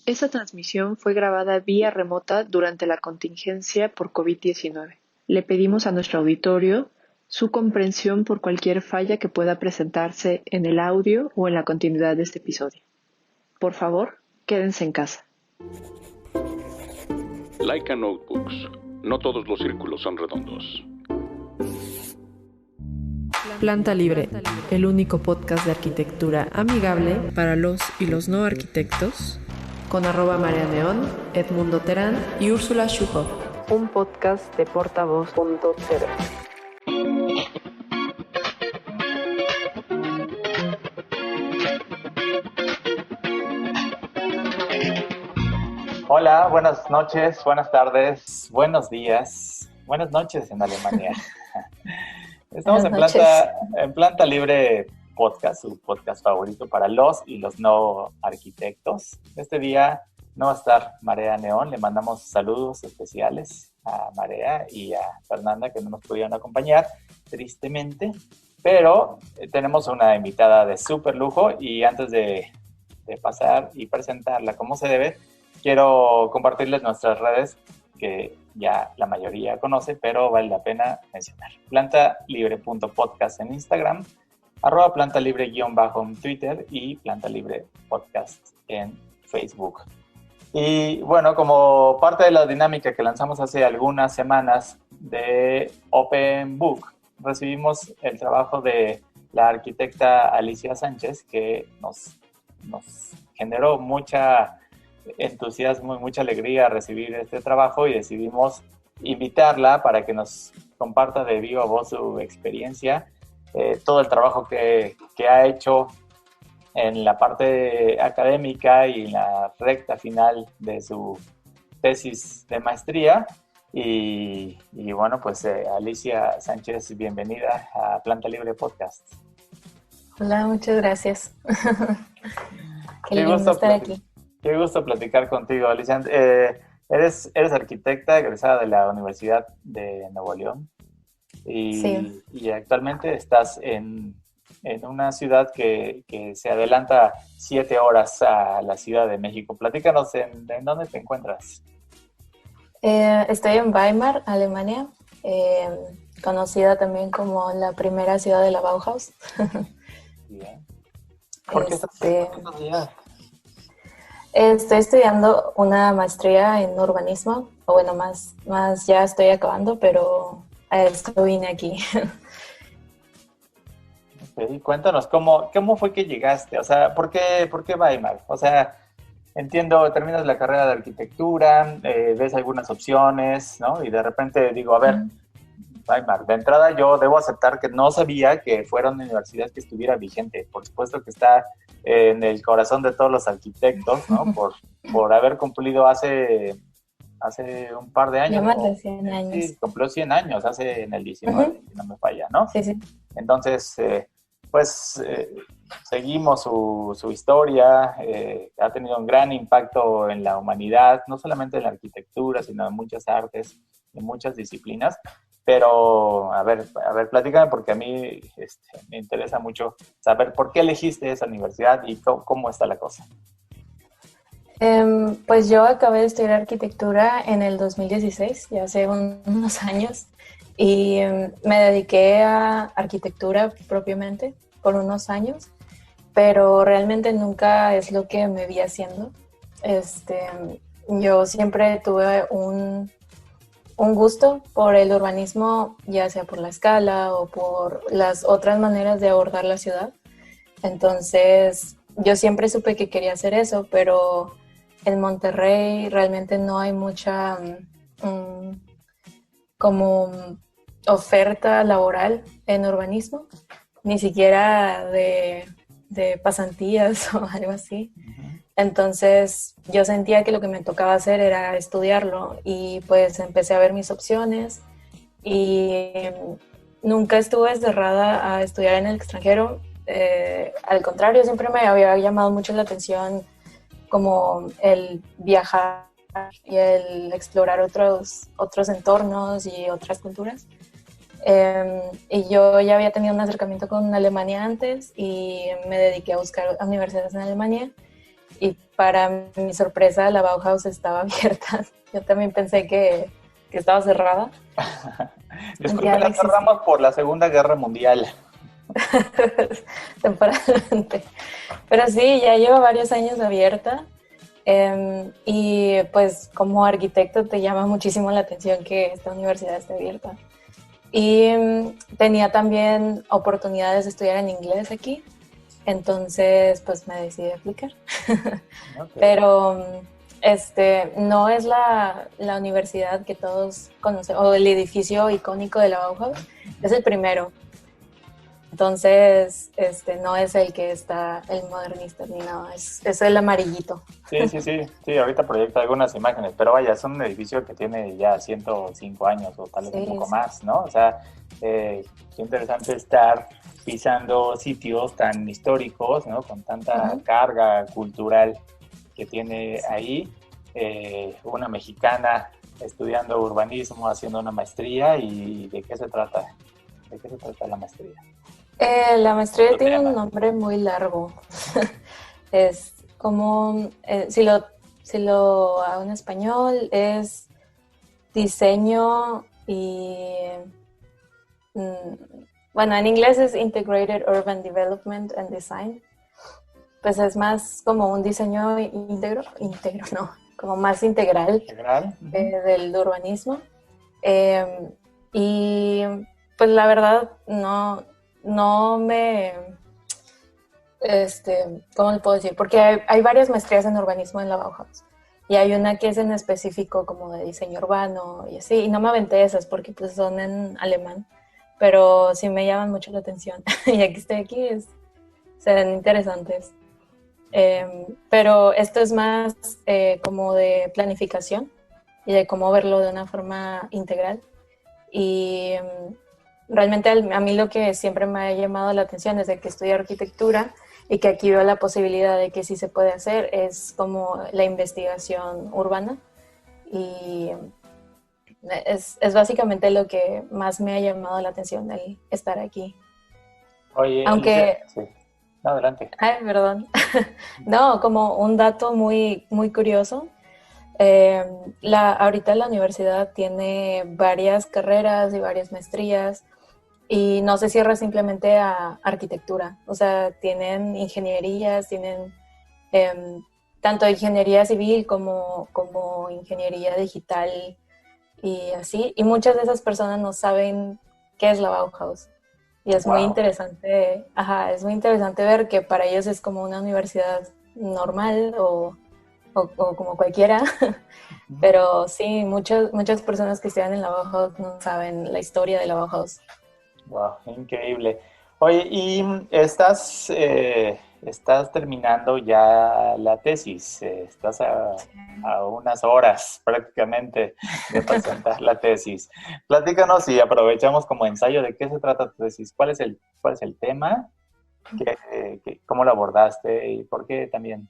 Esta transmisión fue grabada vía remota durante la contingencia por COVID-19. Le pedimos a nuestro auditorio su comprensión por cualquier falla que pueda presentarse en el audio o en la continuidad de este episodio. Por favor, quédense en casa. Laika Notebooks. No todos los círculos son redondos. Planta Libre, el único podcast de arquitectura amigable para los y los no arquitectos, con @MariaNeón, Edmundo Terán y Úrsula Schuhoff. Un podcast de Portavoz.tv. Hola, buenas noches, buenas tardes, buenos días, buenas noches en Alemania. Estamos en Planta Libre Podcast, su podcast favorito para los y los no arquitectos. Este día no va a estar Marea Neón, le mandamos saludos especiales a Marea y a Fernanda que no nos pudieron acompañar, tristemente, pero tenemos una invitada de súper lujo y antes de pasar y presentarla como se debe, quiero compartirles nuestras redes que ya la mayoría conoce, pero vale la pena mencionar. Plantalibre.podcast en Instagram, @plantalibre- en Twitter y Plantalibre Podcast en Facebook. Y bueno, como parte de la dinámica que lanzamos hace algunas semanas de Open Book, recibimos el trabajo de la arquitecta Alicia Sánchez, que nos generó mucha entusiasmo y mucha alegría recibir este trabajo y decidimos invitarla para que nos comparta de viva voz su experiencia, todo el trabajo que ha hecho en la parte académica y en la recta final de su tesis de maestría. Y bueno, pues Alicia Sánchez, bienvenida a Planta Libre Podcast. Hola, muchas gracias. Qué lindo estar aquí. Qué gusto platicar contigo, Alicia. Eres arquitecta egresada de la Universidad de Nuevo León Sí. y actualmente estás en una ciudad que se adelanta 7 horas a la Ciudad de México. Platícanos en dónde te encuentras. Estoy en Weimar, Alemania, conocida también como la primera ciudad de la Bauhaus. Bien. ¿Por qué estás allá? Estoy estudiando una maestría en urbanismo, o bueno, más ya estoy acabando, pero a esto vine aquí. Okay, cuéntanos, ¿cómo fue que llegaste? O sea, ¿por qué Weimar? O sea, entiendo, terminas la carrera de arquitectura, ves algunas opciones, ¿no? Y de repente digo, a ver, Weimar, de entrada yo debo aceptar que no sabía que fuera una universidad que estuviera vigente. Por supuesto que está en el corazón de todos los arquitectos, ¿no? Por haber cumplido hace un par de años. Ya más de 100 años. Sí, cumplió 100 años, en el 19, si no me falla, ¿no? Sí. Entonces, seguimos su historia, ha tenido un gran impacto en la humanidad, no solamente en la arquitectura, sino en muchas artes, en muchas disciplinas. Pero, a ver, platícame, porque a mí me interesa mucho saber por qué elegiste esa universidad y cómo está la cosa. Pues yo acabé de estudiar arquitectura en el 2016, ya hace unos años, y me dediqué a arquitectura propiamente por unos años, pero realmente nunca es lo que me vi haciendo. Yo siempre tuve un gusto por el urbanismo, ya sea por la escala o por las otras maneras de abordar la ciudad. Entonces, yo siempre supe que quería hacer eso, pero en Monterrey realmente no hay mucha como oferta laboral en urbanismo, ni siquiera de pasantías o algo así. Entonces yo sentía que lo que me tocaba hacer era estudiarlo y pues empecé a ver mis opciones y nunca estuve cerrada a estudiar en el extranjero. Al contrario, siempre me había llamado mucho la atención como el viajar y el explorar otros entornos y otras culturas. Y yo ya había tenido un acercamiento con Alemania antes y me dediqué a buscar universidades en Alemania. Y para mi sorpresa la Bauhaus estaba abierta. Yo también pensé que estaba cerrada. Disculpe, la cerramos por la Segunda Guerra Mundial. Temporalmente. Pero sí, ya lleva varios años abierta. Y pues como arquitecto te llama muchísimo la atención que esta universidad esté abierta. Y tenía también oportunidades de estudiar en inglés aquí, entonces pues me decidí a aplicar. Okay. Pero no es la universidad que todos conocen, o el edificio icónico de la Bauhaus, es el primero. Entonces, no es el que está el modernista ni nada, es el amarillito. Sí, ahorita proyecto algunas imágenes, pero vaya, es un edificio que tiene ya 105 años o tal vez un poco más, ¿no? O sea, qué interesante estar pisando sitios tan históricos, ¿no? Con tanta carga cultural que tiene ahí. Una mexicana estudiando urbanismo, haciendo una maestría, ¿y de qué se trata? ¿De qué se trata la maestría? La maestría tiene un nombre muy largo. Es como, si lo hago en español, es diseño y... bueno, en inglés es Integrated Urban Development and Design. Pues es más como un diseño íntegro no, como más integral del urbanismo. Y pues la verdad no me, ¿cómo le puedo decir? Porque hay varias maestrías en urbanismo en la Bauhaus y hay una que es en específico como de diseño urbano y así, y no me aventé esas porque pues son en alemán, pero sí me llaman mucho la atención y ya que estoy aquí se ven interesantes. Pero esto es más como de planificación y de cómo verlo de una forma integral y realmente a mí lo que siempre me ha llamado la atención desde que estudié arquitectura y que aquí veo la posibilidad de que sí se puede hacer es como la investigación urbana y es básicamente lo que más me ha llamado la atención el estar aquí. Oye, aunque sí. No, adelante. Ay, perdón. No, como un dato muy, muy curioso. Ahorita la universidad tiene varias carreras y varias maestrías y no se cierra simplemente a arquitectura. O sea, tienen ingenierías, tienen tanto ingeniería civil como ingeniería digital y así. Y muchas de esas personas no saben qué es la Bauhaus. Y es muy interesante, es muy interesante ver que para ellos es como una universidad normal o como cualquiera, pero sí, muchas personas que estudian en la Bauhaus no saben la historia de la Bauhaus. Wow, increíble. Oye, y estás terminando ya la tesis, estás a unas horas prácticamente de presentar la tesis. Platícanos y aprovechamos como ensayo de qué se trata tu tesis, cuál es el tema, cómo lo abordaste y por qué también.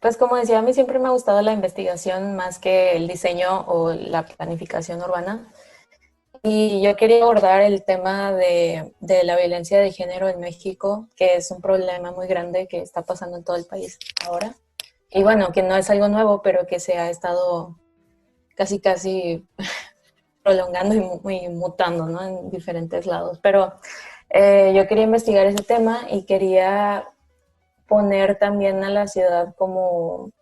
Pues como decía, a mí siempre me ha gustado la investigación más que el diseño o la planificación urbana. Y yo quería abordar el tema de la violencia de género en México, que es un problema muy grande que está pasando en todo el país ahora. Y bueno, que no es algo nuevo, pero que se ha estado casi prolongando y mutando, ¿no? En diferentes lados. Pero yo quería investigar ese tema y quería poner también a la ciudad como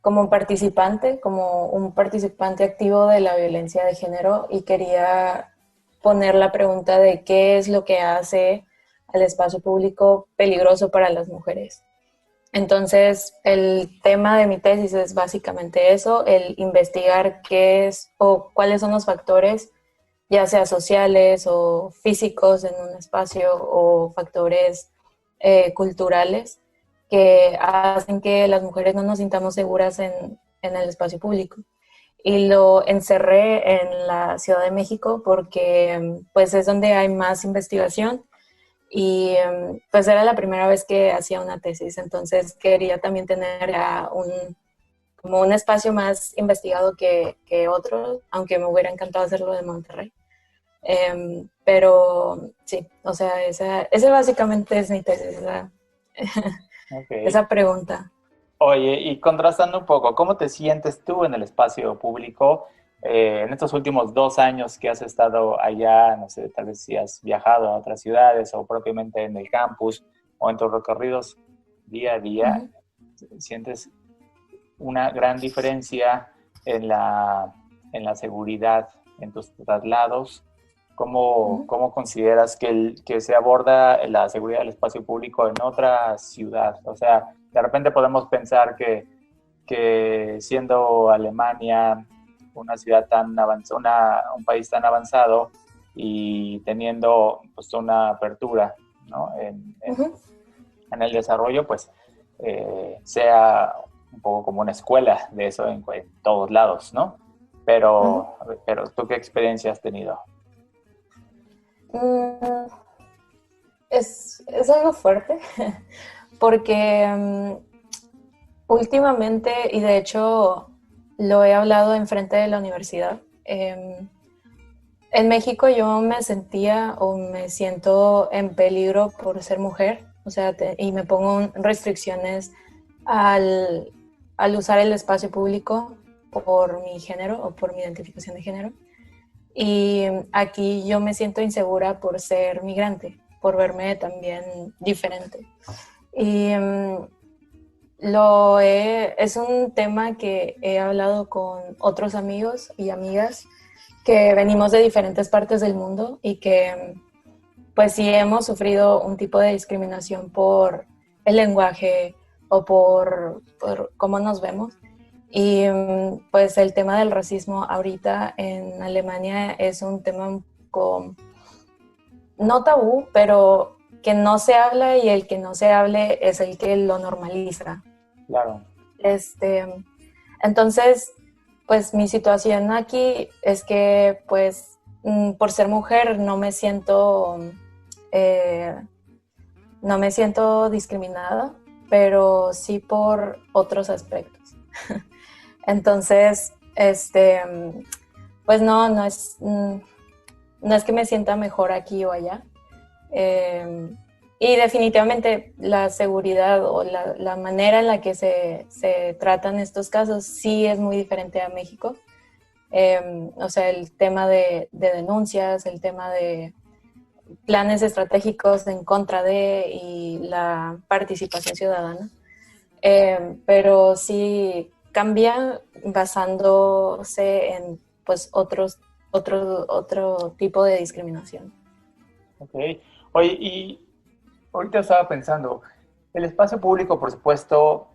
un participante, como un participante activo de la violencia de género y quería poner la pregunta de qué es lo que hace al espacio público peligroso para las mujeres. Entonces, el tema de mi tesis es básicamente eso, el investigar qué es o cuáles son los factores, ya sea sociales o físicos en un espacio o factores culturales que hacen que las mujeres no nos sintamos seguras en el espacio público. Y lo encerré en la Ciudad de México porque pues es donde hay más investigación y pues era la primera vez que hacía una tesis, entonces quería también tener como un espacio más investigado que otro, aunque me hubiera encantado hacerlo de Monterrey. Pero sí, o sea, esa básicamente es mi tesis, Okay. esa pregunta. Oye, y contrastando un poco, ¿cómo te sientes tú en el espacio público en estos últimos 2 años que has estado allá? No sé, tal vez si has viajado a otras ciudades o propiamente en el campus o en tus recorridos día a día. ¿Sientes una gran diferencia en la seguridad en tus traslados? ¿Cómo consideras que se aborda la seguridad del espacio público en otra ciudad? O sea, de repente podemos pensar que siendo Alemania una ciudad tan avanzada, un país tan avanzado y teniendo pues una apertura, ¿no? en el desarrollo, pues sea un poco como una escuela de eso en todos lados, ¿no? Pero ¿tú qué experiencia has tenido? Es algo fuerte porque últimamente, y de hecho lo he hablado enfrente de la universidad, en México yo me sentía o me siento en peligro por ser mujer, o sea, y me pongo restricciones al usar el espacio público por mi género o por mi identificación de género. Y aquí yo me siento insegura por ser migrante, por verme también diferente. Y es un tema que he hablado con otros amigos y amigas que venimos de diferentes partes del mundo y que pues sí hemos sufrido un tipo de discriminación por el lenguaje o por cómo nos vemos. Y pues el tema del racismo ahorita en Alemania es un tema un poco, no tabú, pero que no se habla, y el que no se hable es el que lo normaliza. Claro. Entonces, pues mi situación aquí es que pues por ser mujer no me siento discriminada, pero sí por otros aspectos. Entonces, pues no es que me sienta mejor aquí o allá. Y definitivamente la seguridad o la manera en la que se tratan estos casos sí es muy diferente a México. O sea, el tema de denuncias, el tema de planes estratégicos en contra de y la participación ciudadana. Pero sí cambia basándose en pues otro tipo de discriminación. Ok. Oye, y ahorita estaba pensando, el espacio público, por supuesto,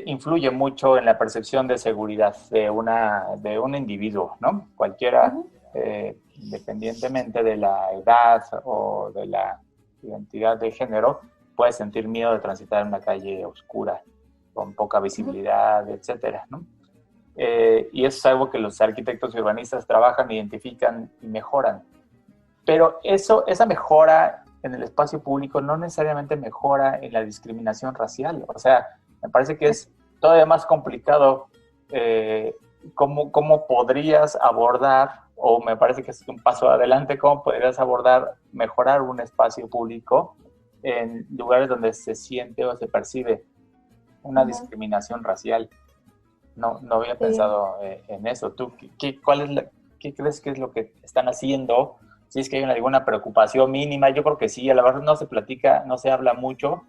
influye mucho en la percepción de seguridad de un individuo, ¿no? Cualquiera, independientemente de la edad o de la identidad de género, puede sentir miedo de transitar en una calle oscura, con poca visibilidad, etcétera, ¿no? Y eso es algo que los arquitectos y urbanistas trabajan, identifican y mejoran. Pero esa mejora en el espacio público no necesariamente mejora en la discriminación racial. O sea, me parece que es todavía más complicado cómo podrías abordar, o me parece que es un paso adelante, cómo podrías abordar, mejorar un espacio público en lugares donde se siente o se percibe una discriminación racial. No había pensado en eso. ¿Tú qué crees que es lo que están haciendo? Si es que hay alguna preocupación mínima, yo creo que sí, a la verdad no se platica, no se habla mucho,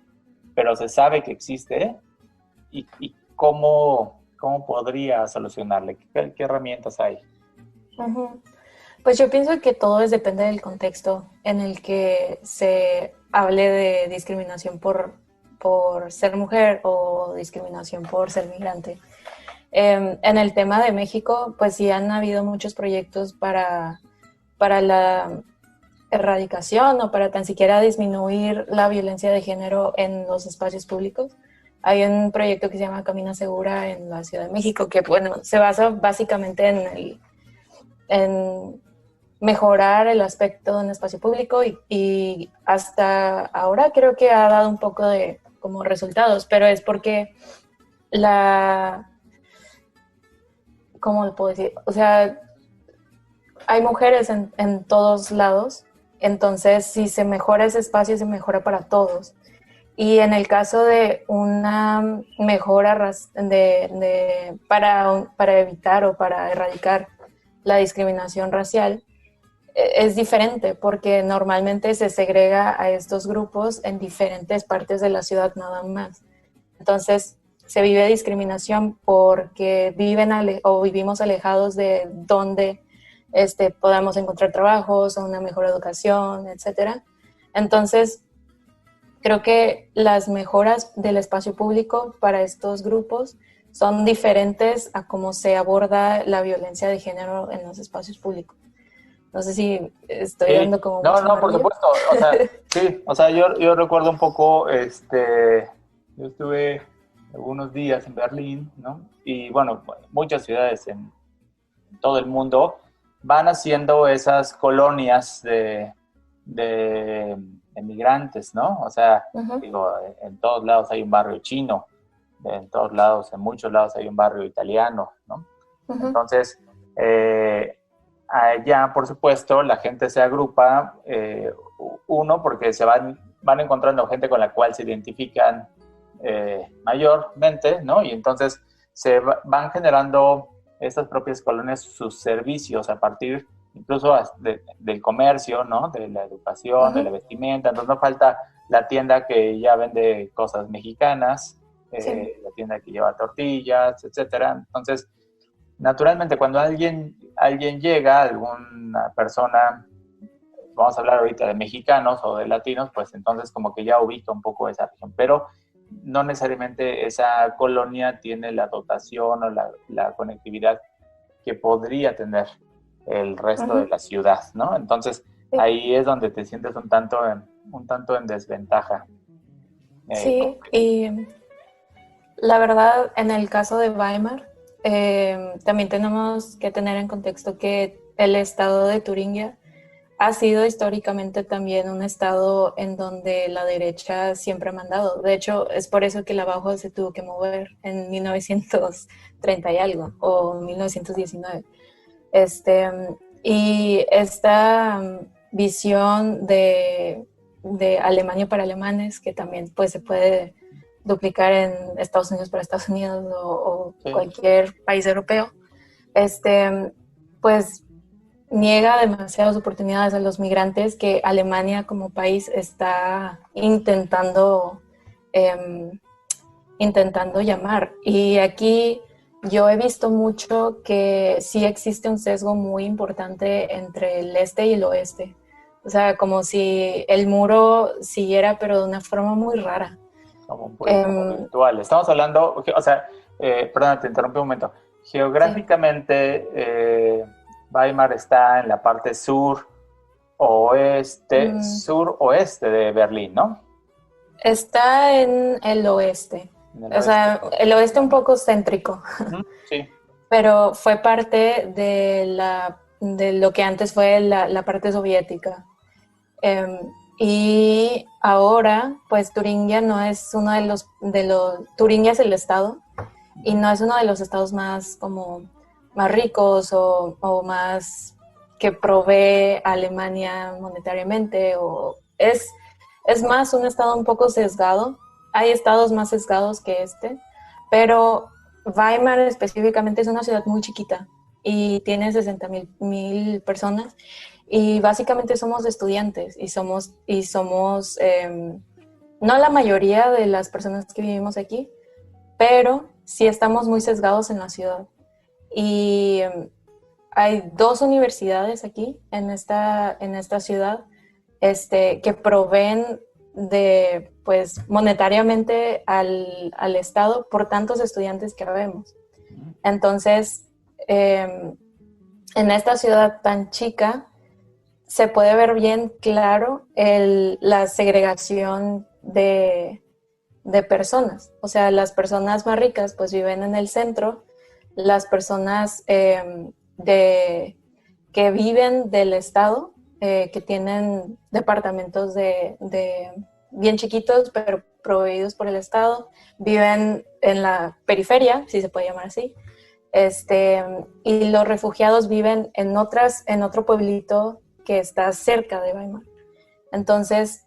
pero se sabe que existe. ¿Y cómo podría solucionarle? ¿Qué herramientas hay? Pues yo pienso que todo depende del contexto en el que se hable de discriminación por ser mujer o discriminación por ser migrante. En el tema de México, pues sí han habido muchos proyectos para la erradicación o para tan siquiera disminuir la violencia de género en los espacios públicos. Hay un proyecto que se llama Camina Segura en la Ciudad de México que, bueno, se basa básicamente en mejorar el aspecto en espacio público y hasta ahora creo que ha dado un poco de como resultados, pero es porque ¿cómo lo puedo decir? O sea, hay mujeres en todos lados, entonces si se mejora ese espacio, se mejora para todos. Y en el caso de una mejora para evitar o para erradicar la discriminación racial, es diferente porque normalmente se segrega a estos grupos en diferentes partes de la ciudad nada más. Entonces se vive discriminación porque vivimos alejados de donde podamos encontrar trabajos o una mejor educación, etc. Entonces creo que las mejoras del espacio público para estos grupos son diferentes a cómo se aborda la violencia de género en los espacios públicos. No sé si estoy dando como... No, por supuesto. O sea, sí, o sea, yo recuerdo un poco, yo estuve algunos días en Berlín, ¿no? Y bueno, muchas ciudades en todo el mundo van haciendo esas colonias de migrantes, ¿no? O sea, digo, en todos lados hay un barrio chino, en todos lados, en muchos lados hay un barrio italiano, ¿no? Entonces, allá, por supuesto, la gente se agrupa, uno, porque se van encontrando gente con la cual se identifican mayormente, ¿no? Y entonces se van generando estas propias colonias, sus servicios a partir incluso del comercio, ¿no? De la educación, de la vestimenta. Entonces no falta la tienda que ya vende cosas mexicanas, la tienda que lleva tortillas, etcétera. Entonces, naturalmente, cuando alguien llega, alguna persona, vamos a hablar ahorita de mexicanos o de latinos, pues entonces como que ya ubica un poco esa región, pero no necesariamente esa colonia tiene la dotación o la conectividad que podría tener el resto de la ciudad, ¿no? Entonces, ahí es donde te sientes un tanto en desventaja. Sí, y la verdad, en el caso de Weimar, también tenemos que tener en contexto que el estado de Turingia ha sido históricamente también un estado en donde la derecha siempre ha mandado. De hecho, es por eso que la Bauhaus se tuvo que mover en 1930 y algo, o 1919. Y esta visión de Alemania para alemanes, que también pues, se puede duplicar en Estados Unidos para Estados Unidos o cualquier país europeo, pues niega demasiadas oportunidades a los migrantes que Alemania como país está intentando llamar. Y aquí yo he visto mucho que sí existe un sesgo muy importante entre el este y el oeste. O sea, como si el muro siguiera, pero de una forma muy rara. Como virtual. Estamos hablando, o sea, perdón, te interrumpí un momento. Geográficamente, Weimar está en la parte suroeste de Berlín, ¿no? Está en el oeste. O sea, el oeste un poco céntrico. Sí. Pero fue parte de lo que antes fue la parte soviética. Y ahora, pues Turingia no es uno de los Turingia es el estado y no es uno de los estados más ricos o más que provee a Alemania monetariamente, o es más un estado un poco sesgado. Hay estados más sesgados que pero Weimar específicamente es una ciudad muy chiquita y tiene 60,000 personas. Y básicamente somos estudiantes y somos no la mayoría de las personas que vivimos aquí, pero sí estamos muy sesgados en la ciudad. Y hay 2 universidades aquí en esta ciudad que proveen pues monetariamente al Estado por tantos estudiantes que vemos. Entonces, en esta ciudad tan chica, se puede ver bien claro la segregación de personas. O sea, las personas más ricas pues viven en el centro, las personas que viven del estado, que tienen departamentos de bien chiquitos pero proveídos por el estado, viven en la periferia, si se puede llamar así, Y los refugiados viven en otro pueblito que está cerca de Weimar. Entonces,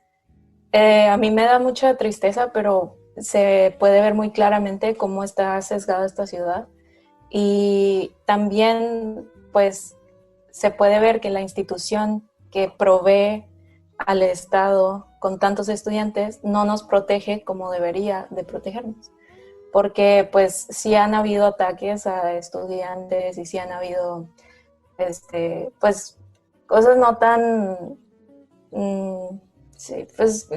a mí me da mucha tristeza, pero se puede ver muy claramente cómo está sesgada esta ciudad. Y también, pues, se puede ver que la institución que provee al Estado con tantos estudiantes no nos protege como debería de protegernos. Porque, pues, sí han habido ataques a estudiantes y sí han habido, pues, cosas no tan... sí, pues,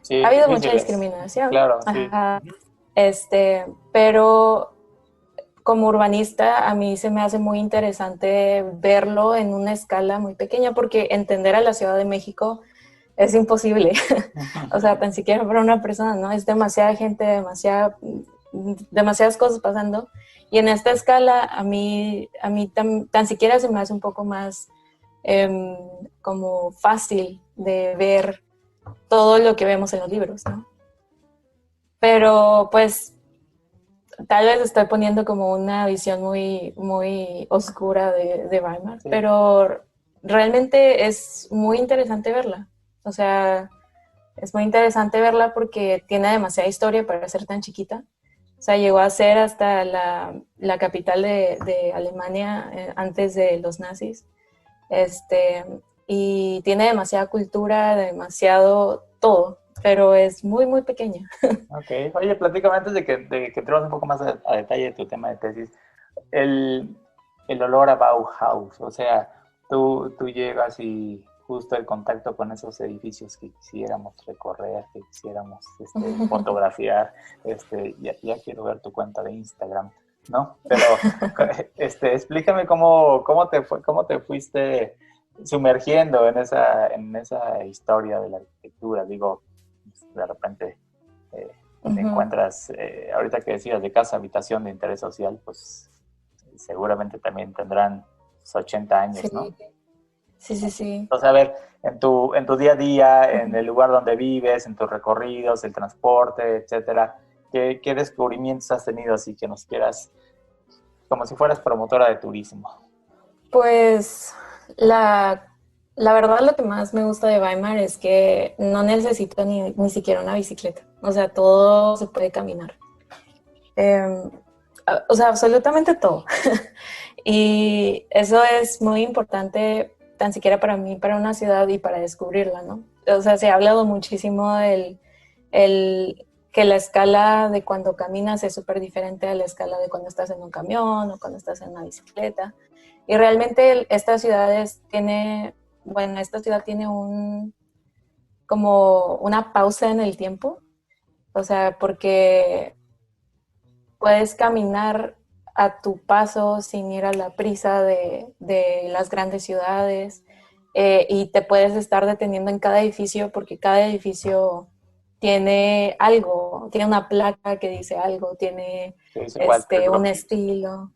Sí, ha habido mucha difíciles. discriminación. Claro, sí. Ajá. Pero como urbanista a mí se me hace muy interesante verlo en una escala muy pequeña, porque entender a la Ciudad de México es imposible. O sea, tan siquiera para una persona, ¿no? Es demasiada gente, demasiadas cosas pasando. Y en esta escala a mí tan siquiera se me hace un poco más como fácil de ver todo lo que vemos en los libros, ¿no? Pero pues tal vez estoy poniendo como una visión muy, muy oscura de Weimar, Sí. pero realmente es muy interesante verla. O sea, es muy interesante verla porque tiene demasiada historia para ser tan chiquita. O sea, llegó a ser hasta la capital de Alemania antes de los nazis. Y tiene demasiada cultura, demasiado todo, pero es muy, muy pequeña. Ok. Oye, platícame antes de que entremos un poco más a detalle de tu tema de tesis. El, el olor a Bauhaus, o sea, tú llegas y justo el contacto con esos edificios que quisiéramos recorrer, que quisiéramos fotografiar, ya quiero ver tu cuenta de Instagram, ¿no? Pero explícame cómo te fuiste sumergiendo en esa historia de la arquitectura. Digo, de repente te encuentras, ahorita que decías de casa, habitación de interés social, pues seguramente también tendrán 80 años, Sí, ¿no? sí. Entonces, a ver, en tu día a día, en el lugar donde vives, en tus recorridos, el transporte, etcétera, ¿qué descubrimientos has tenido así que nos quieras, como si fueras promotora de turismo? Pues la verdad lo que más me gusta de Weimar es que no necesito ni siquiera una bicicleta. O sea, todo se puede caminar. O sea, absolutamente todo. Y eso es muy importante, tan siquiera para mí, para una ciudad y para descubrirla, ¿no? O sea, se ha hablado muchísimo que la escala de cuando caminas es súper diferente a la escala de cuando estás en un camión o cuando estás en una bicicleta. Y realmente esta ciudad tiene como una pausa en el tiempo. O sea, porque puedes caminar a tu paso sin ir a la prisa de las grandes ciudades, y te puedes estar deteniendo en cada edificio porque cada edificio tiene algo, tiene una placa que dice algo, tiene Que dice Walter un Gropius. estilo.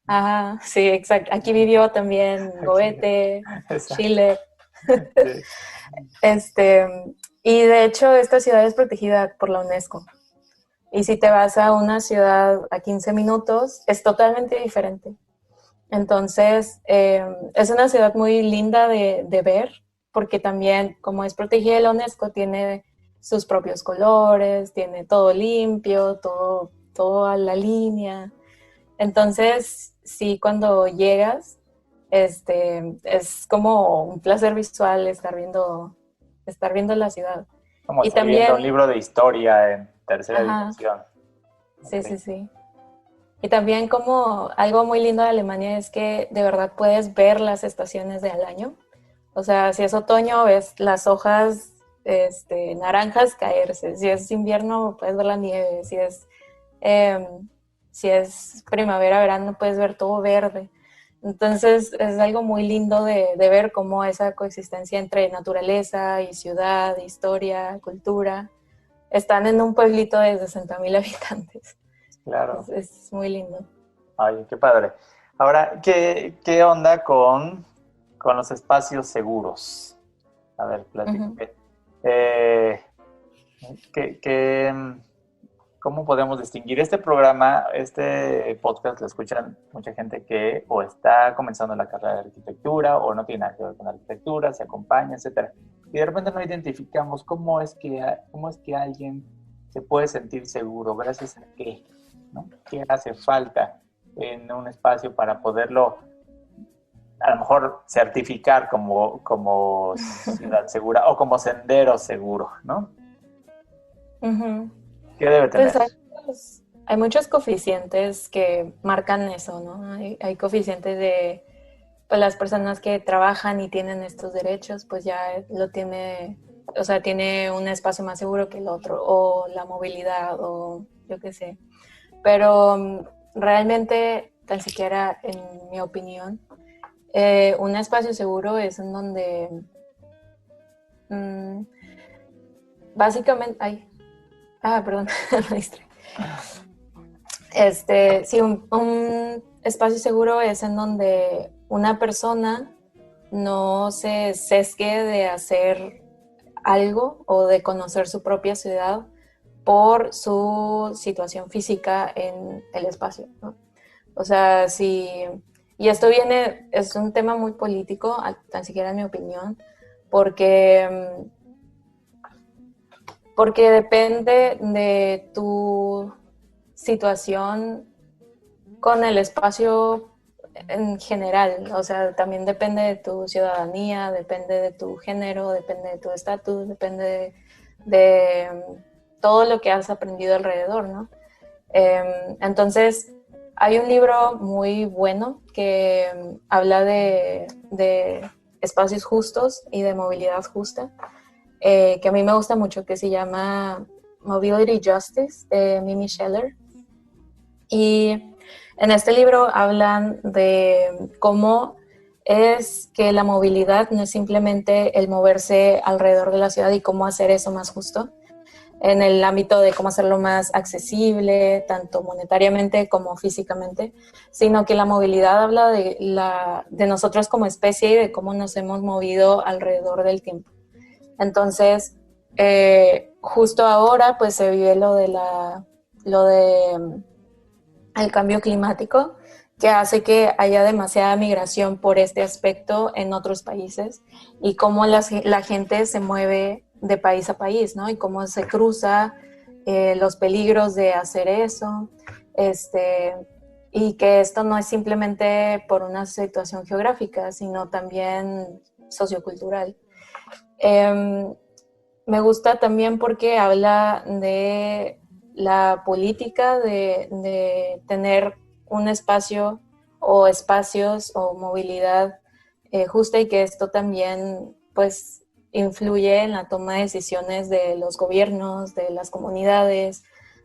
Ajá, sí, exacto. Aquí vivió también Goethe, Exacto. Schiller. Sí. Y de hecho esta ciudad es protegida por la UNESCO. Y si te vas a una ciudad a 15 minutos, es totalmente diferente. Entonces, es una ciudad muy linda de ver, porque también, como es protegida de la UNESCO, tiene sus propios colores, tiene todo limpio, todo a la línea. Entonces, sí, cuando llegas, es como un placer visual estar viendo la ciudad. Como Y estar viendo un también, libro de historia en tercera ajá, dimensión. sí, Okay. sí. Y también como algo muy lindo de Alemania es que de verdad puedes ver las estaciones del año. O sea, si es otoño, ves las hojas naranjas caerse. Si es invierno, puedes ver la nieve. Si es primavera, verano, puedes ver todo verde. Entonces es algo muy lindo de ver cómo esa coexistencia entre naturaleza y ciudad, historia, cultura, están en un pueblito de 60,000 habitantes. Claro. Es muy lindo. Ay, qué padre. Ahora, ¿qué onda con los espacios seguros? A ver, platícame. Uh-huh. Eh, ¿qué, qué, ¿cómo podemos distinguir este programa, este podcast? Lo escuchan mucha gente que o está comenzando la carrera de arquitectura o no tiene nada que ver con la arquitectura, se acompaña, etcétera. Y de repente no identificamos cómo es que alguien se puede sentir seguro, gracias a qué, ¿no? ¿Qué hace falta en un espacio para poderlo, a lo mejor, certificar como ciudad segura o como sendero seguro, ¿no? Uh-huh. ¿Qué debe tener? Pues hay muchos coeficientes que marcan eso, ¿no? Hay coeficientes de pues, las personas que trabajan y tienen estos derechos, pues ya lo tiene, o sea, tiene un espacio más seguro que el otro, o la movilidad, o yo qué sé. Pero realmente, tan siquiera en mi opinión, un espacio seguro es en donde básicamente, perdón, me distraí. Sí, un espacio seguro es en donde una persona no se sesgue de hacer algo o de conocer su propia ciudad por su situación física en el espacio, ¿no? O sea, y esto es un tema muy político, tan siquiera en mi opinión, porque depende de tu situación con el espacio en general, o sea, también depende de tu ciudadanía, depende de tu género, depende de tu estatus, depende de todo lo que has aprendido alrededor, ¿no? Entonces, hay un libro muy bueno que habla de espacios justos y de movilidad justa, que a mí me gusta mucho, que se llama Mobility Justice, de Mimi Scheller. Y en este libro hablan de cómo es que la movilidad no es simplemente el moverse alrededor de la ciudad y cómo hacer eso más justo, en el ámbito de cómo hacerlo más accesible, tanto monetariamente como físicamente, sino que la movilidad habla de nosotros como especie y de cómo nos hemos movido alrededor del tiempo. Entonces, justo ahora pues se vive lo de el cambio climático, que hace que haya demasiada migración por este aspecto en otros países y cómo la gente se mueve de país a país, ¿no? Y cómo se cruza, los peligros de hacer eso, y que esto no es simplemente por una situación geográfica, sino también sociocultural. Me gusta también porque habla de la política de tener un espacio o espacios o movilidad justa, y que esto también pues influye en la toma de decisiones de los gobiernos, de las comunidades,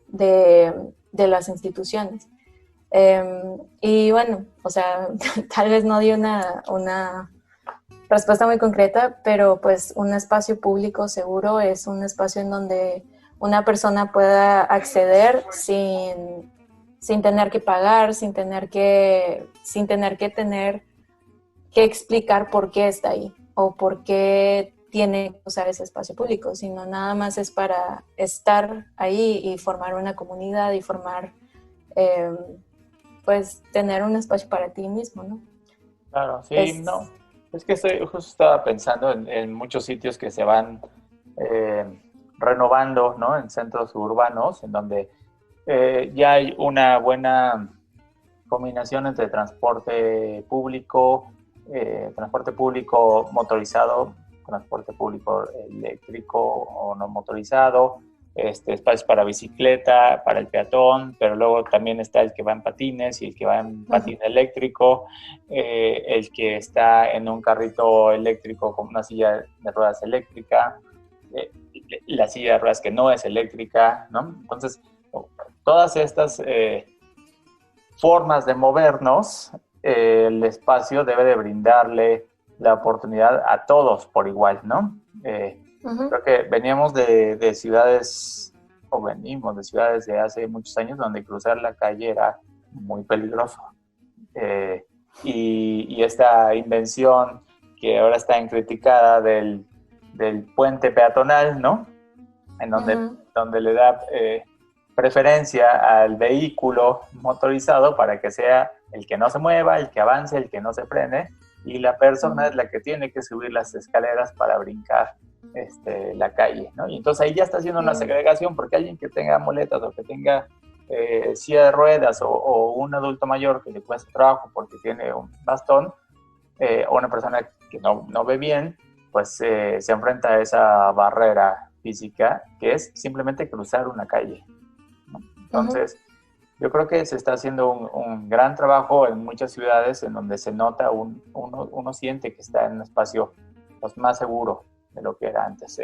de las instituciones. Y bueno, o sea, tal vez no di una respuesta muy concreta, pero pues un espacio público seguro es un espacio en donde una persona pueda acceder sin tener que pagar, sin tener que tener que explicar por qué está ahí o por qué tiene que usar ese espacio público, sino nada más es para estar ahí y formar una comunidad y formar, pues tener un espacio para ti mismo, ¿no? Claro, sí, no. Es que justo estaba pensando en muchos sitios que se van renovando, ¿no? En centros urbanos, en donde ya hay una buena combinación entre transporte público motorizado, transporte público eléctrico o no motorizado, espacios para bicicleta, para el peatón, pero luego también está el que va en patines y el que va en patín eléctrico, el que está en un carrito eléctrico con una silla de ruedas eléctrica, la silla de ruedas que no es eléctrica, ¿no? Entonces, todas estas formas de movernos, el espacio debe de brindarle la oportunidad a todos por igual, ¿no? Creo que venimos de ciudades, o venimos de ciudades de hace muchos años donde cruzar la calle era muy peligroso. Y esta invención que ahora está en criticada del puente peatonal, ¿no? En donde le da preferencia al vehículo motorizado para que sea el que no se mueva, el que avance, el que no se frene, y la persona es la que tiene que subir las escaleras para brincar la calle, ¿no? Y entonces ahí ya está haciendo una segregación, porque alguien que tenga muletas o que tenga silla de ruedas o un adulto mayor que le cuesta trabajo porque tiene un bastón, o una persona que no ve bien, pues se enfrenta a esa barrera física que es simplemente cruzar una calle, ¿no? Entonces, yo creo que se está haciendo un gran trabajo en muchas ciudades en donde se nota, uno siente que está en un espacio pues, más seguro de lo que era antes.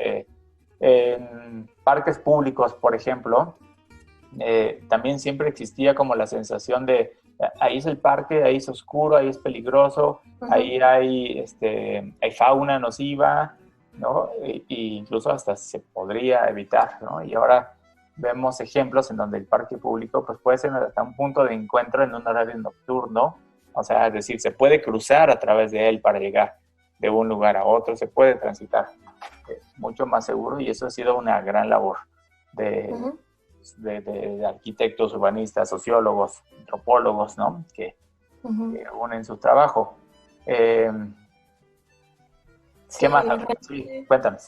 En parques públicos, por ejemplo, también siempre existía como la sensación de ahí es el parque, ahí es oscuro, ahí es peligroso, ahí hay fauna nociva, ¿no? Y incluso hasta se podría evitar, ¿no? Y ahora vemos ejemplos en donde el parque público pues puede ser hasta un punto de encuentro en un horario nocturno, o sea, es decir, se puede cruzar a través de él para llegar de un lugar a otro, se puede transitar mucho más seguro, y eso ha sido una gran labor de arquitectos, urbanistas, sociólogos, antropólogos, ¿no? Que unen su trabajo. ¿Qué más? Sí, cuéntame.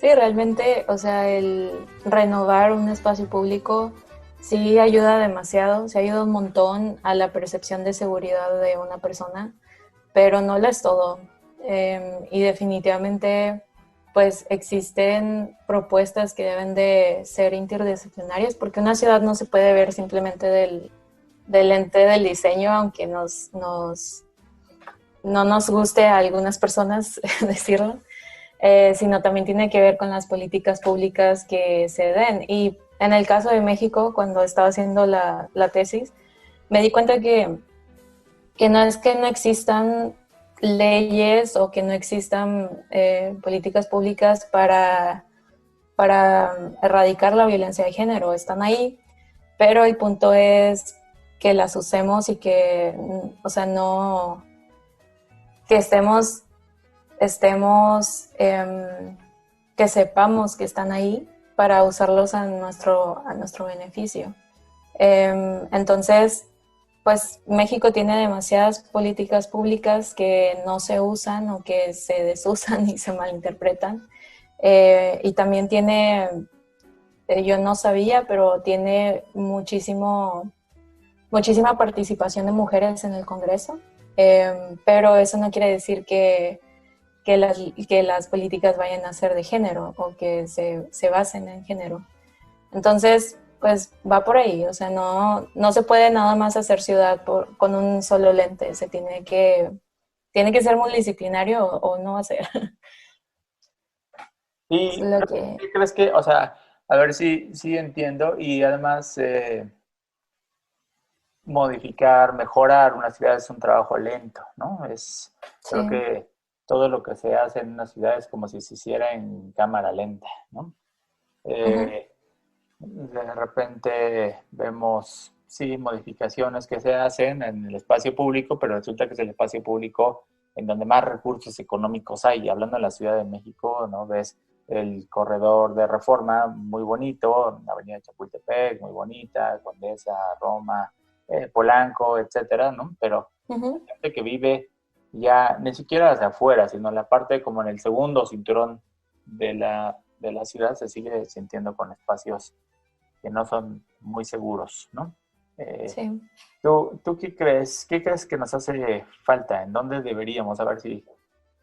Sí, realmente, o sea, el renovar un espacio público sí ayuda demasiado, sí ayuda un montón a la percepción de seguridad de una persona, pero no lo es todo. Y definitivamente, pues existen propuestas que deben de ser interdisciplinarias, porque una ciudad no se puede ver simplemente del ente del diseño, aunque no nos guste a algunas personas decirlo. Sino también tiene que ver con las políticas públicas que se den. Y en el caso de México, cuando estaba haciendo la tesis, me di cuenta que no es que no existan leyes o que no existan políticas públicas para erradicar la violencia de género. Están ahí, pero el punto es que las usemos y que, o sea, no, que estemos que sepamos que están ahí para usarlos a nuestro beneficio. Entonces, pues México tiene demasiadas políticas públicas que no se usan o que se desusan y se malinterpretan. Y también tiene, yo no sabía, pero tiene muchísima participación de mujeres en el Congreso. Pero eso no quiere decir que las políticas vayan a ser de género o que se basen en género. Entonces, pues va por ahí, o sea, no se puede nada más hacer ciudad con un solo lente, tiene que ser multidisciplinario o no hacer. ¿Y qué crees que, o sea, a ver si entiendo, y además modificar, mejorar una ciudad es un trabajo lento, ¿no? Creo que todo lo que se hace en una ciudad es como si se hiciera en cámara lenta, ¿no? De repente vemos, sí, modificaciones que se hacen en el espacio público, pero resulta que es el espacio público en donde más recursos económicos hay. Hablando de la Ciudad de México, ¿no? Ves el corredor de Reforma, muy bonito, la avenida Chapultepec, muy bonita, Condesa, Roma, Polanco, etcétera, ¿no? Pero la gente que vive ya ni siquiera hacia afuera, sino la parte como en el segundo cinturón de la ciudad se sigue sintiendo con espacios que no son muy seguros, ¿no? Sí. ¿Tú qué crees? ¿Qué crees que nos hace falta? ¿En dónde deberíamos? A ver si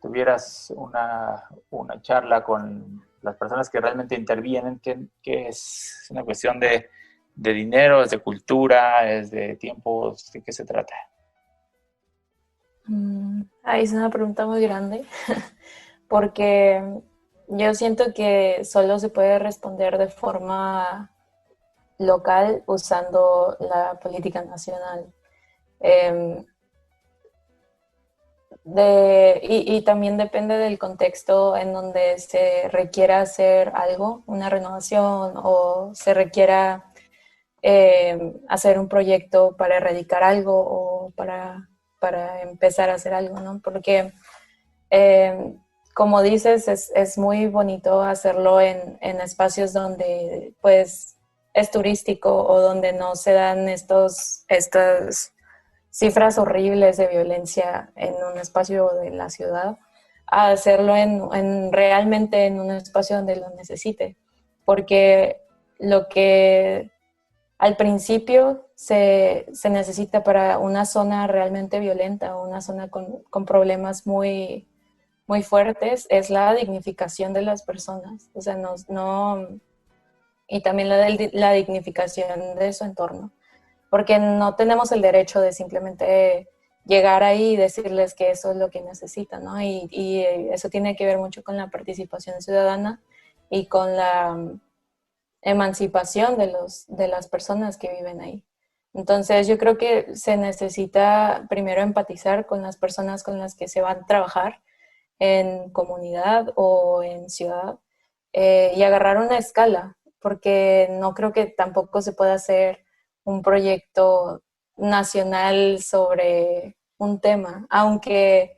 tuvieras una charla con las personas que realmente intervienen, que es una cuestión de dinero, es de cultura, es de tiempo, ¿de qué se trata? Es una pregunta muy grande, porque yo siento que solo se puede responder de forma local usando la política nacional. Y también depende del contexto en donde se requiera hacer algo, una renovación, o se requiera hacer un proyecto para erradicar algo o para empezar a hacer algo, ¿no? Porque como dices, es muy bonito hacerlo en espacios donde pues es turístico o donde no se dan estas cifras horribles de violencia en un espacio de la ciudad, a hacerlo realmente en un espacio donde lo necesite. Porque lo que al principio se necesita para una zona realmente violenta o una zona con problemas muy, muy fuertes es la dignificación de las personas. O sea, y también la dignificación de su entorno. Porque no tenemos el derecho de simplemente llegar ahí y decirles que eso es lo que necesitan, ¿no? Y eso tiene que ver mucho con la participación ciudadana y con la emancipación de las personas que viven ahí. Entonces yo creo que se necesita primero empatizar con las personas con las que se van a trabajar en comunidad o en ciudad y agarrar una escala, porque no creo que tampoco se pueda hacer un proyecto nacional sobre un tema, aunque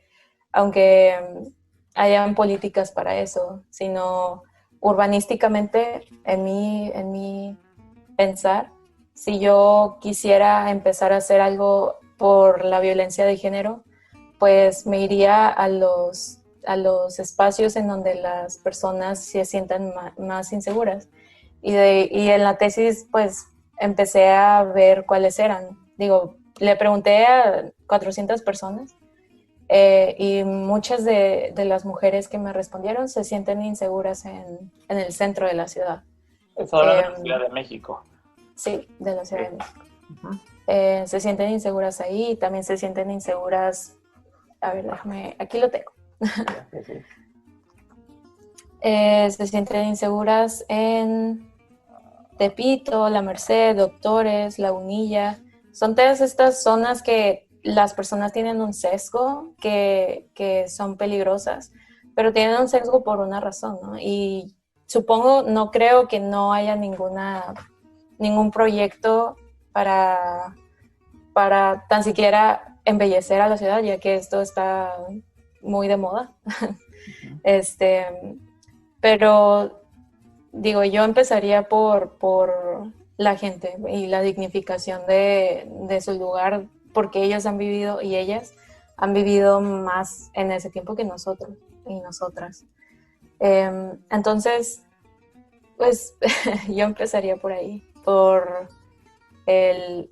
hayan políticas para eso, sino urbanísticamente, en mi pensar, si yo quisiera empezar a hacer algo por la violencia de género, pues me iría a los espacios en donde las personas se sientan más inseguras. Y en la tesis, pues, empecé a ver cuáles eran. Digo, le pregunté a 400 personas y muchas de las mujeres que me respondieron se sienten inseguras en el centro de la ciudad. Eso hablando de la Ciudad de México. Sí, de la Ciudad de México. Uh-huh. Se sienten inseguras ahí y también se sienten inseguras. A ver, déjame, aquí lo tengo. Sí. Se sienten inseguras en Tepito, La Merced, Doctores, Lagunilla. Son todas estas zonas que las personas tienen un sesgo, que son peligrosas, pero tienen un sesgo por una razón, ¿no? Y supongo, no creo que no haya ningún proyecto para tan siquiera embellecer a la ciudad, ya que esto está muy de moda. Pero digo, yo empezaría por la gente y la dignificación de su lugar, porque ellos han vivido y ellas han vivido más en ese tiempo que nosotros y nosotras. Entonces, pues yo empezaría por ahí, por el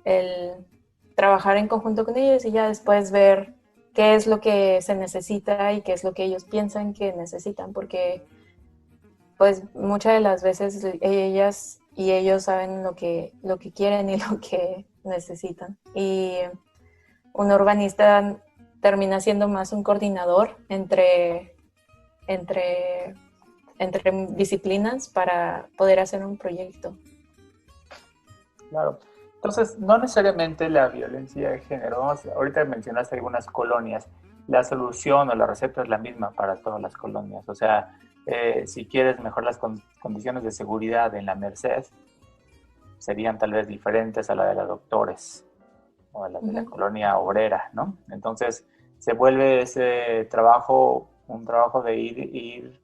trabajar en conjunto con ellos y ya después ver qué es lo que se necesita y qué es lo que ellos piensan que necesitan, porque pues muchas de las veces ellas y ellos saben lo que quieren y lo que necesitan. Y un urbanista termina siendo más un coordinador entre disciplinas para poder hacer un proyecto. Claro. Entonces, no necesariamente la violencia de género, ahorita mencionaste algunas colonias, la solución o la receta es la misma para todas las colonias. O sea, si quieres mejorar las condiciones de seguridad en la Merced, serían tal vez diferentes a la de las Doctores o a la de la colonia obrera, ¿no? Entonces, se vuelve ese trabajo, un trabajo de ir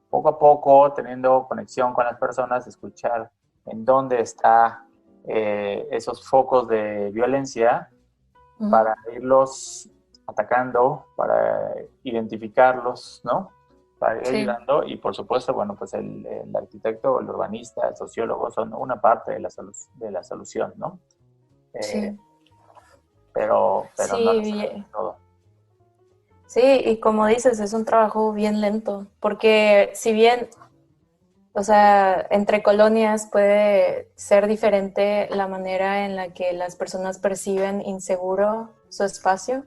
poco a poco, teniendo conexión con las personas, escuchar en dónde está esos focos de violencia para irlos atacando, para identificarlos, ¿no? Para ir ayudando y por supuesto, bueno, pues el arquitecto, el urbanista, el sociólogo son una parte de la solución, ¿no? Pero sí, no necesariamente todo. Sí, y como dices, es un trabajo bien lento, porque si bien, o sea, entre colonias puede ser diferente la manera en la que las personas perciben inseguro su espacio.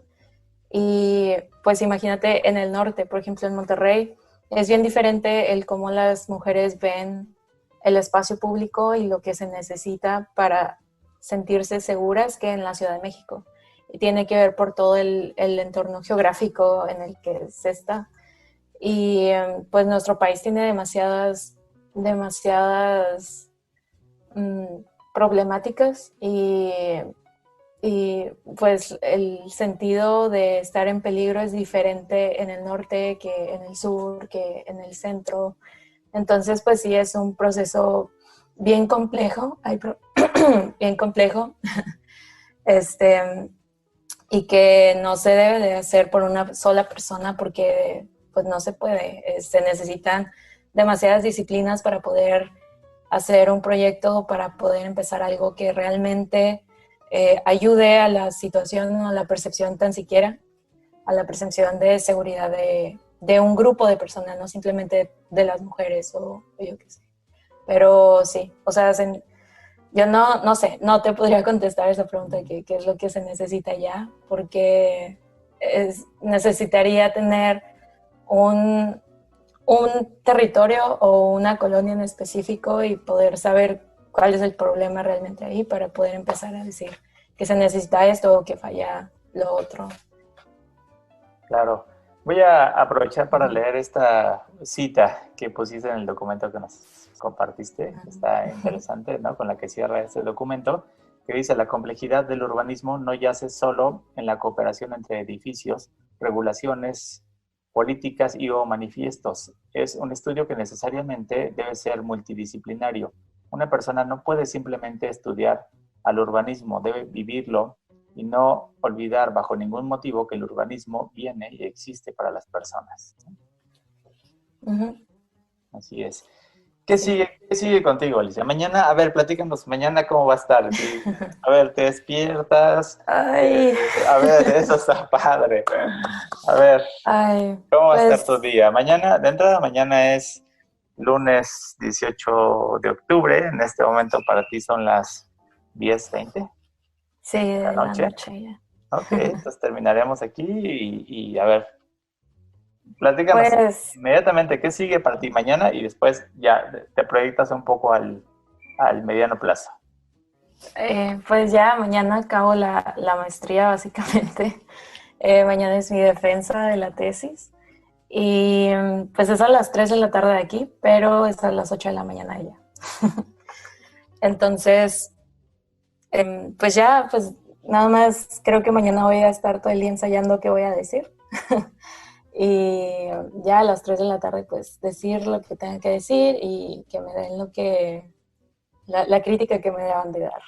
Y pues imagínate en el norte, por ejemplo en Monterrey, es bien diferente el cómo las mujeres ven el espacio público y lo que se necesita para sentirse seguras que en la Ciudad de México. Y tiene que ver por todo el entorno geográfico en el que se está. Y pues nuestro país tiene demasiadas problemáticas y y pues el sentido de estar en peligro es diferente en el norte que en el sur, que en el centro. Entonces, pues sí, es un proceso bien complejo, bien complejo, y que no se debe de hacer por una sola persona porque pues no se puede. Se necesitan demasiadas disciplinas para poder hacer un proyecto, para poder empezar algo que realmente ayude a la situación o a la percepción tan siquiera, a la percepción de seguridad de un grupo de personas, no simplemente de las mujeres o yo qué sé. Pero sí, o sea, yo no sé, no te podría contestar esa pregunta de qué es lo que se necesita ya, porque necesitaría tener un territorio o una colonia en específico y poder saber cuál es el problema realmente ahí para poder empezar a decir que se necesita esto o que falla lo otro. Claro. Voy a aprovechar para leer esta cita que pusiste en el documento que nos compartiste. Está interesante, ¿no? Con la que cierra este documento, que dice: la complejidad del urbanismo no yace solo en la cooperación entre edificios, regulaciones, políticas y o manifiestos. Es un estudio que necesariamente debe ser multidisciplinario. Una persona no puede simplemente estudiar al urbanismo, debe vivirlo y no olvidar bajo ningún motivo que el urbanismo viene y existe para las personas. Uh-huh. Así es. ¿Qué sigue contigo, Alicia? Mañana, a ver, platícanos, mañana cómo va a estar. A ver, ¿te despiertas? Ay. A ver, eso está padre. A ver, ¿cómo va a estar tu día? Mañana, de entrada, mañana es lunes 18 de octubre. En este momento para ti son las 10:20. Sí, de la noche ya. Ok, entonces terminaremos aquí y a ver, platícanos pues, inmediatamente qué sigue para ti mañana y después ya te proyectas un poco al mediano plazo. Pues ya mañana acabo la maestría básicamente. Mañana es mi defensa de la tesis y pues es a las 3 de la tarde de aquí, pero es a las 8 de la mañana allá. Entonces, pues ya, pues nada más creo que mañana voy a estar todo el día ensayando qué voy a decir. Y ya a las 3 de la tarde pues decir lo que tenga que decir y que me den la crítica que me deban de dar.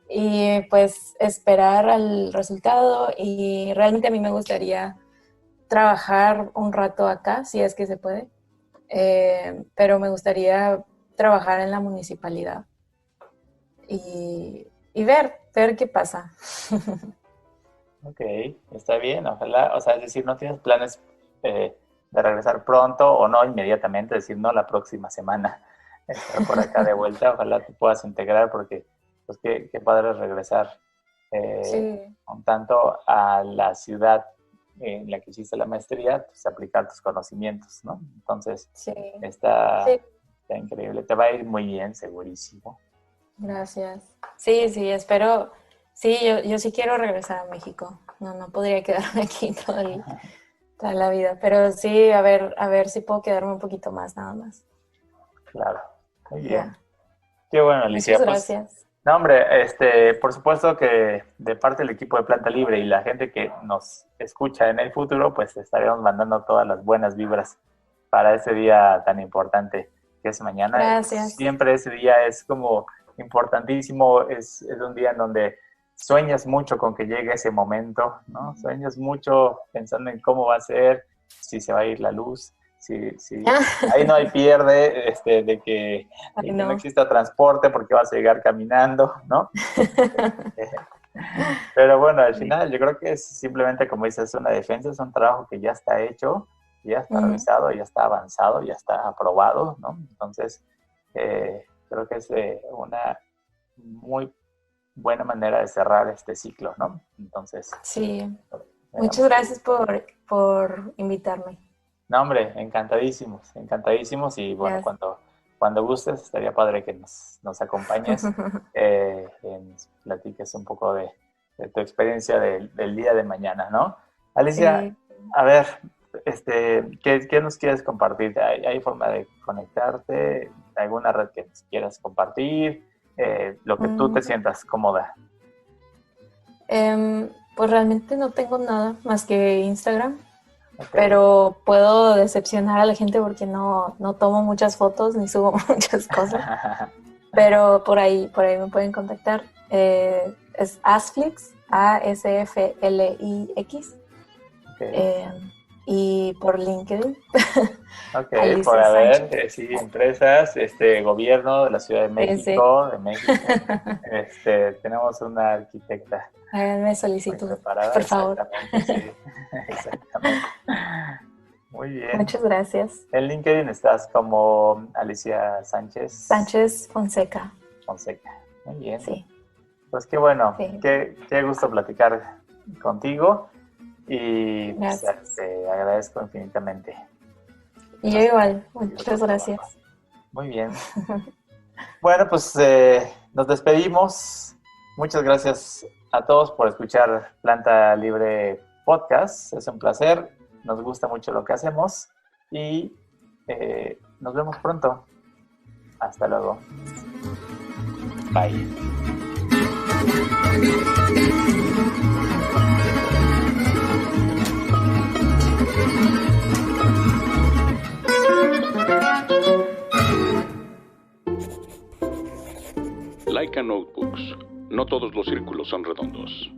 Y pues esperar al resultado y realmente a mí me gustaría trabajar un rato acá, si es que se puede, pero me gustaría trabajar en la municipalidad y ver qué pasa. Ok, está bien, ojalá, o sea, es decir, no tienes planes de regresar pronto o no inmediatamente, es decir, no la próxima semana, estar por acá de vuelta, ojalá te puedas integrar porque, pues, qué padre regresar Sí. un tanto a la ciudad en la que hiciste la maestría, pues aplicar tus conocimientos, ¿no? Entonces, Sí. está Sí. increíble, te va a ir muy bien, segurísimo. Gracias. Sí, espero. Sí, yo sí quiero regresar a México. No podría quedarme aquí toda la vida. Pero sí, a ver si puedo quedarme un poquito más, nada más. Claro, muy bien. Yeah. Qué bueno, Alicia. Muchas Pues, gracias. no, hombre, por supuesto que de parte del equipo de Planta Libre y la gente que nos escucha en el futuro, pues estaremos mandando todas las buenas vibras para ese día tan importante que es mañana. Gracias. Siempre ese día es como importantísimo, es un día en donde sueñas mucho con que llegue ese momento, ¿no? Sueñas mucho pensando en cómo va a ser, si se va a ir la luz, si ahí no hay pierde de que no exista transporte porque vas a llegar caminando, ¿no? Pero bueno, al final yo creo que es simplemente, como dices, una defensa, es un trabajo que ya está hecho, ya está revisado, ya está avanzado, ya está aprobado, ¿no? Entonces, creo que es una muy buena manera de cerrar este ciclo, ¿no? Entonces. Sí. Muchas gracias por invitarme. No, hombre, encantadísimos y bueno, cuando gustes estaría padre que nos acompañes, platiques un poco de tu experiencia del día de mañana, ¿no? Alicia, Sí. A ver, ¿qué nos quieres compartir? ¿Hay forma de conectarte? ¿Alguna red que nos quieras compartir? Lo que tú te sientas cómoda. Pues realmente no tengo nada más que Instagram, Ok. pero puedo decepcionar a la gente porque no tomo muchas fotos ni subo muchas cosas. Pero por ahí me pueden contactar. Es Asflix, ASFLIX. Ok. Y por LinkedIn. Ok, Alicia por haber, Sánchez. sí, empresas, gobierno de la Ciudad de México, tenemos una arquitecta Háganme muy solicitud, preparada, por favor. exactamente, sí, exactamente. Muy bien. Muchas gracias. En LinkedIn estás como Alicia Sánchez Sánchez Fonseca. Fonseca. Muy bien. Sí. Pues qué bueno, Sí. qué gusto platicar contigo y pues, Gracias. te agradezco infinitamente. Y yo igual, muchas gracias. Muy bien. Bueno, pues nos despedimos. Muchas gracias a todos por escuchar Planta Libre Podcast. Es un placer. Nos gusta mucho lo que hacemos y nos vemos pronto. Hasta luego. Bye. Laika Notebooks. No todos los círculos son redondos.